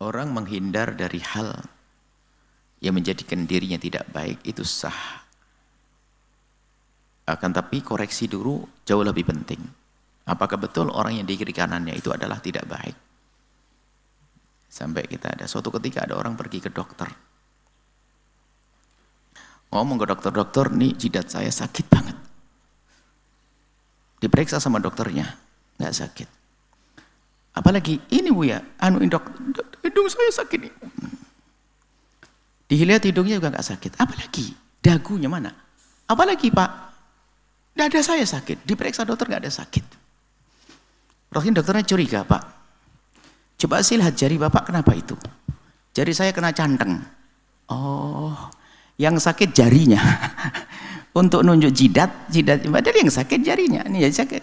Orang menghindar dari hal yang menjadikan dirinya tidak baik itu sah. Akan tapi koreksi dulu jauh lebih penting. Apakah betul orang yang di kiri kanannya itu adalah tidak baik? Sampai kita ada suatu ketika ada orang pergi ke dokter. Ngomong ke dokter, nih jidat saya sakit banget. Diperiksa sama dokternya, nggak sakit. Apalagi ini Bu ya, hidung saya sakit nih. Dilihat hidungnya juga nggak sakit. Apalagi dagunya mana? Apalagi Pak, dada saya sakit. Diperiksa dokter nggak ada sakit. Terus dokternya curiga, Pak. Coba sih lihat jari Bapak kenapa itu? Jari saya kena canteng. Oh, yang sakit jarinya. Untuk nunjuk jidat padahal yang sakit jarinya. Ini jadi sakit.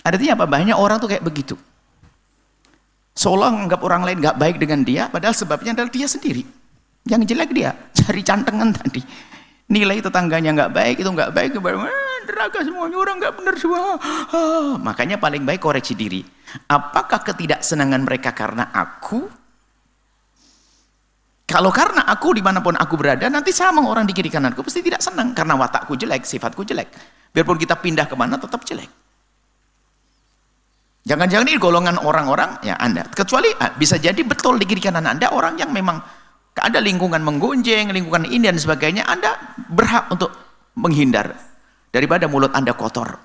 Artinya apa? Banyak orang tuh kayak begitu. Seolah menganggap orang lain nggak baik dengan dia, padahal sebabnya adalah dia sendiri. Yang jelek dia, jari cantengan tadi. Nilai tetangganya nggak baik, itu nggak baik, neraka semuanya orang nggak benar semua. Makanya paling baik koreksi diri. Apakah ketidaksenangan mereka karena aku? Kalau karena aku, dimanapun aku berada, nanti sama orang di kiri kananku pasti tidak senang karena watakku jelek, sifatku jelek. Biarpun kita pindah kemana tetap jelek. Jangan-jangan ini golongan orang-orang ya Anda. Kecuali bisa jadi betul di kiri kanan Anda orang yang memang ada lingkungan menggonjeng, lingkungan ini dan sebagainya. Anda berhak untuk menghindar daripada mulut Anda kotor,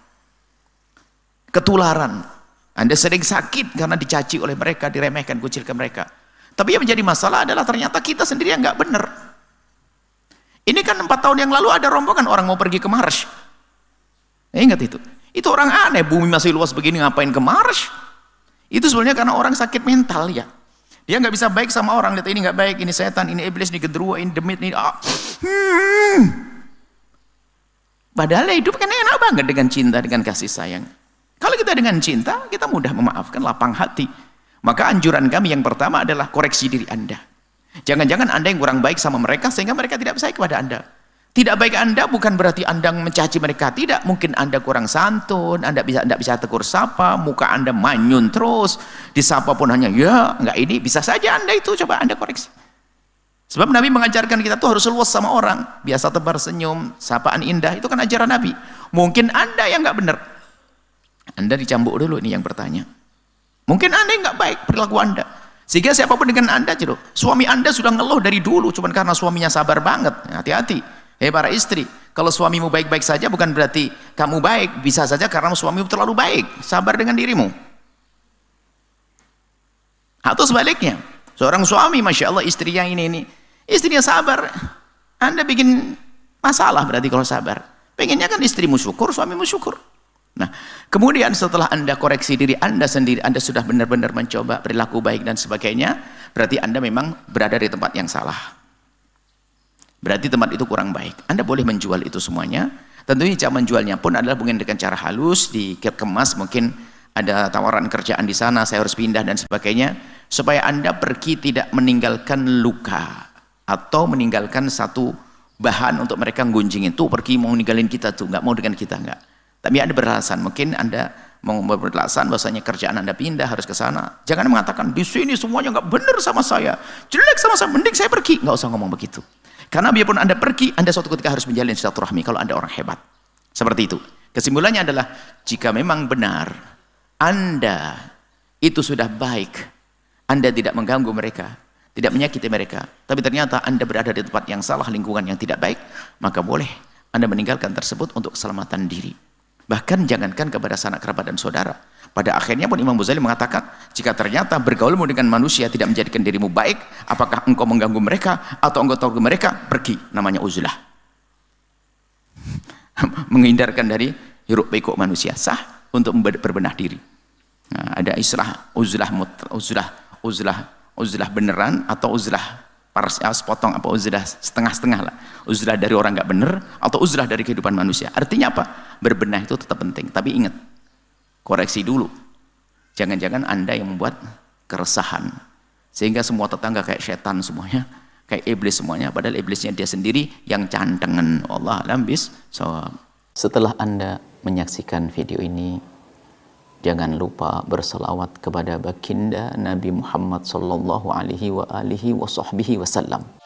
ketularan. Anda sering sakit karena dicaci oleh mereka, diremehkan, kucilkan mereka. Tapi yang menjadi masalah adalah ternyata kita sendiri yang nggak benar. Ini kan 4 tahun yang lalu ada rombongan orang mau pergi ke Mars. Ingat itu. Itu orang aneh, bumi masih luas begini ngapain ke Mars? Itu sebenarnya karena orang sakit mental ya. Dia nggak bisa baik sama orang, lihat ini nggak baik, ini setan, ini iblis, ini genderuwo, ini demit, ini Padahal hidup kan enak banget dengan cinta, dengan kasih sayang. Kalau kita dengan cinta, kita mudah memaafkan, lapang hati. Maka anjuran kami yang pertama adalah koreksi diri Anda. Jangan-jangan Anda yang kurang baik sama mereka sehingga mereka tidak baik kepada Anda. Tidak baik Anda bukan berarti Anda mencaci mereka, tidak. Mungkin Anda kurang santun, Anda tidak bisa tegur sapa, muka Anda manyun terus, disapa pun hanya ya, enggak ini, bisa saja Anda itu coba Anda koreksi. Sebab Nabi mengajarkan kita tuh harus luas sama orang, biasa tebar senyum, sapaan indah, itu kan ajaran Nabi. Mungkin Anda yang enggak benar. Anda dicambuk dulu ini yang bertanya. Mungkin Anda yang enggak baik perilaku Anda. Sehingga siapapun dengan Anda, suami Anda sudah ngeluh dari dulu, cuman karena suaminya sabar banget. Hati-hati. Para istri, kalau suamimu baik-baik saja bukan berarti kamu baik, bisa saja karena suamimu terlalu baik, sabar dengan dirimu. Atau sebaliknya, seorang suami, Masya Allah istrinya ini, istrinya sabar, Anda bikin masalah berarti kalau sabar. Pengennya kan istrimu syukur, suamimu syukur. Nah, kemudian setelah Anda koreksi diri Anda sendiri, Anda sudah benar-benar mencoba perilaku baik dan sebagainya, berarti Anda memang berada di tempat yang salah. Berarti tempat itu kurang baik. Anda boleh menjual itu semuanya. Tentunya cara menjualnya pun adalah mungkin dengan cara halus, dikemas, mungkin ada tawaran kerjaan di sana, saya harus pindah dan sebagainya, supaya Anda pergi tidak meninggalkan luka atau meninggalkan satu bahan untuk mereka gunjingin. Tuh pergi mau ninggalin kita tuh, nggak mau dengan kita nggak. Tapi Anda beralasan, mungkin Anda mau beralasan bahwasanya kerjaan Anda pindah harus ke sana. Jangan mengatakan di sini semuanya nggak benar sama saya, jelek sama saya, mending saya pergi. Nggak usah ngomong begitu. Karena biarpun Anda pergi, Anda suatu ketika harus menjalin silaturahmi kalau Anda orang hebat. Seperti itu. Kesimpulannya adalah, jika memang benar Anda itu sudah baik, Anda tidak mengganggu mereka, tidak menyakiti mereka, tapi ternyata Anda berada di tempat yang salah, lingkungan yang tidak baik, maka boleh Anda meninggalkan tersebut untuk keselamatan diri. Bahkan jangankan kepada sanak kerabat dan saudara. Pada akhirnya pun Imam Ghazali mengatakan, jika ternyata bergaulmu dengan manusia tidak menjadikan dirimu baik, apakah engkau mengganggu mereka atau engkau tahu mereka, pergi. Namanya uzlah. Menghindarkan dari hiruk pikuk manusia, sah untuk berbenah diri. Nah, ada istilah uzlah beneran atau uzlah sepotong, apa uzlah setengah-setengah lah. Uzlah dari orang nggak bener atau uzlah dari kehidupan manusia. Artinya apa? Berbenah itu tetap penting, tapi ingat, koreksi dulu. Jangan-jangan Anda yang membuat keresahan sehingga semua tetangga kayak setan semuanya, kayak iblis semuanya, padahal iblisnya dia sendiri yang cantengan. Allah alam bis. So, setelah Anda menyaksikan video ini, Jangan lupa berselawat kepada baginda Nabi Muhammad sallallahu alaihi wa alihi wa sahbihi wasallam.